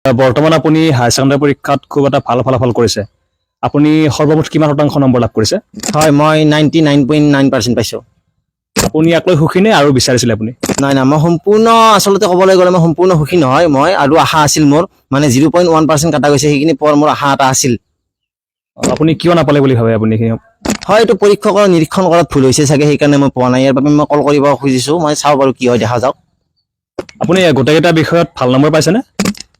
বৰ্তমান আপুনি higher secondary পৰীক্ষাত খুব এটা ভাল ফলাফল কৰিছে। আপুনি সৰ্বমুঠ কিমান শতাংশ নম্বৰ লাভ কৰিছে? হয় মই 99.9% পাইছোঁ। আপুনি ইয়াক লৈ সুখী নে আৰু বিচাৰিছিলে আপুনি? নাই মই সম্পূৰ্ণ আচলতে ক'বলৈ গ'লে মই সম্পূৰ্ণ সুখী নহয়। মই আৰু আশা আছিল মোৰ, মানে 0.1% কাটা গৈছে, সেইখিনি পোৱাৰ মোৰ আশা এটা আছিল। আপুনি কিয় নাপালে বুলি ভাবে আপুনি? হয় এইটো পৰীক্ষকৰ নিৰীক্ষণ কৰাত ভুল হৈছে চাগে, সেইকাৰণে মই পোৱা নাই। ইয়াৰ বাবে মই কল কৰিব খুজিছোঁ, মই চাওঁ বাৰু কি হয়, দেখা যাওক। আপুনি গোটেইকেইটা বিষয়ত ভাল নম্বৰ পাইছেনে?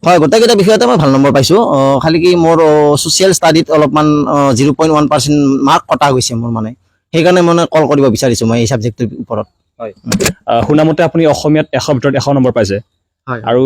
হয় গোটেইকেইটা বিষয়তে মই ভাল নম্বৰ পাইছোঁ। খালি কি মোৰ ছ'চিয়েল ষ্টাডিত অলপমান 0.1% মাৰ্ক কটা গৈছে মোৰ, মানে সেইকাৰণে মানে কল কৰিব বিচাৰিছোঁ মই এই ছাবজেক্টটোৰ ওপৰত। হয়, শুনামতে আপুনি অসমীয়াত 100ৰ ভিতৰত 100 নম্বৰ পাইছে। হয় আৰু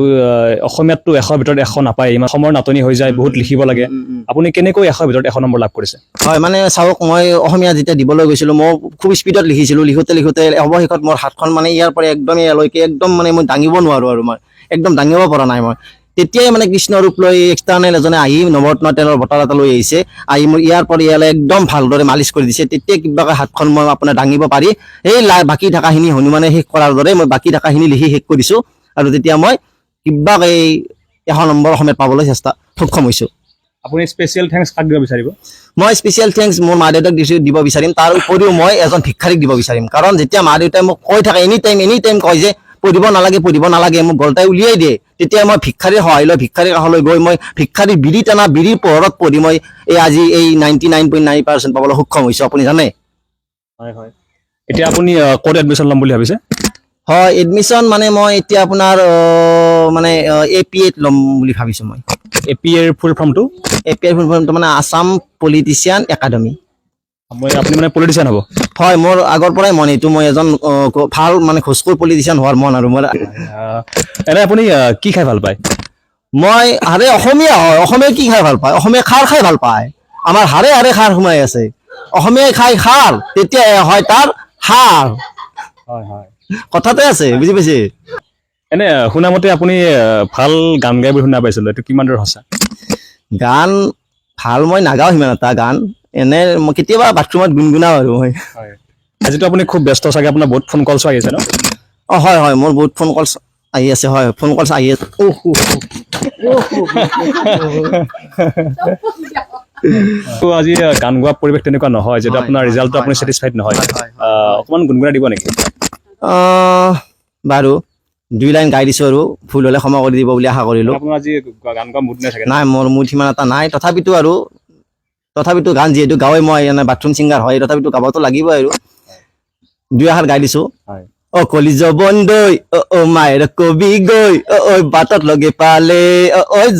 অসমীয়াততো 100ৰ ভিতৰত 100 নাপায়, ইমান সময়ৰ নাটনি হৈ যায়, বহুত লিখিব লাগে। আপুনি কেনেকৈ 100ৰ ভিতৰত 100 নম্বৰ লাভ কৰিছে? হয় মানে চাওক, মই অসমীয়া যেতিয়া দিবলৈ গৈছিলোঁ মই খুব স্পীডত লিখিছিলোঁ, লিখোঁতে অৱশেষত মোৰ হাতখন মানে ইয়াৰ পৰা একদম ইয়ালৈকে একদম মানে মই দাঙিব নোৱাৰোঁ আৰু মই একদম দাঙিব পৰা নাই মই। তেতিয়াই মানে কৃষ্ণ ৰূপ লৈ এক্সটাৰ্নেল এজনে আহি নৱৰত্ন তেলৰ বটল এটা লৈ আহিছে, আহি মোৰ ইয়াৰ পৰা ইয়ালৈ একদম ভালদৰে মালিচ কৰি দিছে। তেতিয়াই কিবাকৈ হাতখন মই আপোনাৰ দাঙিব পাৰি এই বাকী থকাখিনি হনুমানে শেষ কৰাৰ দৰে মই বাকী থকাখিনি লিখি শেষ কৰিছোঁ। আৰু তেতিয়া মই কিবাকৈ 100 নম্বৰ অসমীয়াত পাবলৈ সক্ষম হৈছোঁ। আপুনি স্পেচিয়েল থেংকছ কাক দিব বিচাৰিব? মই স্পেচিয়েল থেংকছ মোৰ মা দেউতাক দিব বিচাৰিম। তাৰ উপৰিও মই এজন ভিক্ষাৰীক দিব বিচাৰিম, কাৰণ যেতিয়া মা দেউতাই মোক কৈ থাকে এনি টাইম কয় যে পঢ়িব নালাগে, মোক গলটাই উলিয়াই দিয়ে, তেতিয়া মই ভিক্ষাৰীৰ সহায় লৈ ভিক্ষাৰীৰ কাষলৈ গৈ মই ভিক্ষাৰীৰ বিড়িৰ পোহৰত পঢ়ি মই আজি এই 99.9% পাবলৈ সক্ষম হৈছোঁ, আপুনি জানে। হয় হয়। এতিয়া আপুনি ক'ত এডমিশ্যন ল'ম বুলি ভাবিছে? হয় এডমিশ্যন মানে মই এতিয়া আপোনাৰ মানে APAত ল'ম বুলি ভাবিছোঁ মই। APAৰ ফুল ফৰ্মটো? APAৰ ফুল ফৰ্মটো মানে আছাম পলিটিচিয়ান একাডেমি। আপুনি মানে পলিটিচিয়ান হ'ব? হয় মোৰ আগৰ পৰাই মন এইটো, মই এজন ভাল মানে ঘোষখোৰ পলিটিচিয়ান হোৱাৰ মন। আৰু মই এনে আপুনি কি খাই ভাল পায়? মই অসমীয়া হয়, অসমীয়া কি খাই ভাল পায়? অসমীয়া খাৰ খাই ভাল পায়। আমাৰ হাড়ে খাৰ সোমাই আছে। অসমীয়াই খাই খাৰ, তেতিয়া হয় তাৰ সাৰ। হয় হয়, কথাতে আছে, বুজি পাইছে? এনে শুনামতে আপুনি ভাল গান গাই বুলি শুনা পাইছিলোঁ, এইটো কিমান দূৰ সঁচা? গান ভাল মই নাগাওঁ সিমান এটা গান, এনে মই কেতিয়াবা বাথৰুমত গুণগুণাওঁ আৰু মই। আজিতো আপুনি খুব ব্যস্ত চাগে, আপোনাৰ বহুত ফোন কলছো আহি আছে ন? হয় মোৰ বহুত ফোন কলছ আহি আছে। হয় ফোন কলছ আহি আছে। আজি গান গোৱা পৰিৱেশ তেনেকুৱা নহয়, যিহেতু আপোনাৰ ৰিজাল্টটো আপুনি ছেটিছফাইড নহয়। অকণমান গুণগুণাই দিব নেকি? বাৰু 2 লাইন গাই দিছোঁ, আৰু ভুল হ'লে ক্ষমা কৰি দিব বুলি আশা কৰিলোঁ। আপোনাৰ আজি গান গোৱা মুড নাই চাগে? নাই মোৰ মুড সিমান এটা নাই, তথাপিতো গান যিহেতু গাঁৱে মই এনে বাথৰুম ছিংগাৰ হয়, তথাপিতো গাবতো লাগিবই আৰু 2 এষাৰ গাই দিছোঁ। কলিজ বন্ধৈ মায়েৰ কবি গৈ বাটত লগে পালে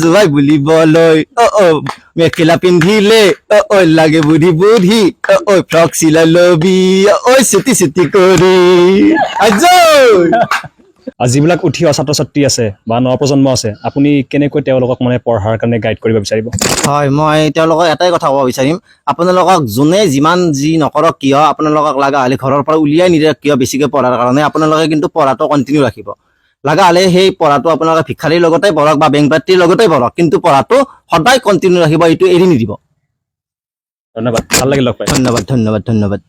জোৱাই বুলিবলৈ মেখেলা পিন্ধিলে লাগে বুদ্ধি ফ্ৰক চিলাই লবি চুটি কৰি। যিবিলাক উঠি অহা ছাত্ৰ ছাত্ৰী আছে বা নৱপ্ৰজন্ম আছে, আপুনি কেনেকৈ তেওঁলোকক মানে পঢ়াৰ কাৰণে গাইড কৰিব বিচাৰিব? হয় মই তেওঁলোকক এটাই কথা ক'ব বিচাৰিম, আপোনালোকক যোনে যিমান যি নকৰক কিয়, আপোনালোকক লগা হ'লে ঘৰৰ পৰা উলিয়াই নিদিয়ক কিয় বেছিকৈ পঢ়াৰ কাৰণে, আপোনালোকে কিন্তু পঢ়াটো কণ্টিনিউ ৰাখিব। লগা হ'লে সেই পঢ়াটো আপোনালোকে ভিক্ষাৰীৰ লগতে পঢ়ক বা বেংক পাত্ৰীৰ লগতে পঢ়ক, কিন্তু পঢ়াটো সদায় কণ্টিনিউ ৰাখিব, এইটো এৰি নিদিব। ধন্যবাদ, ভাল লাগিল লগ পাই। ধন্যবাদ।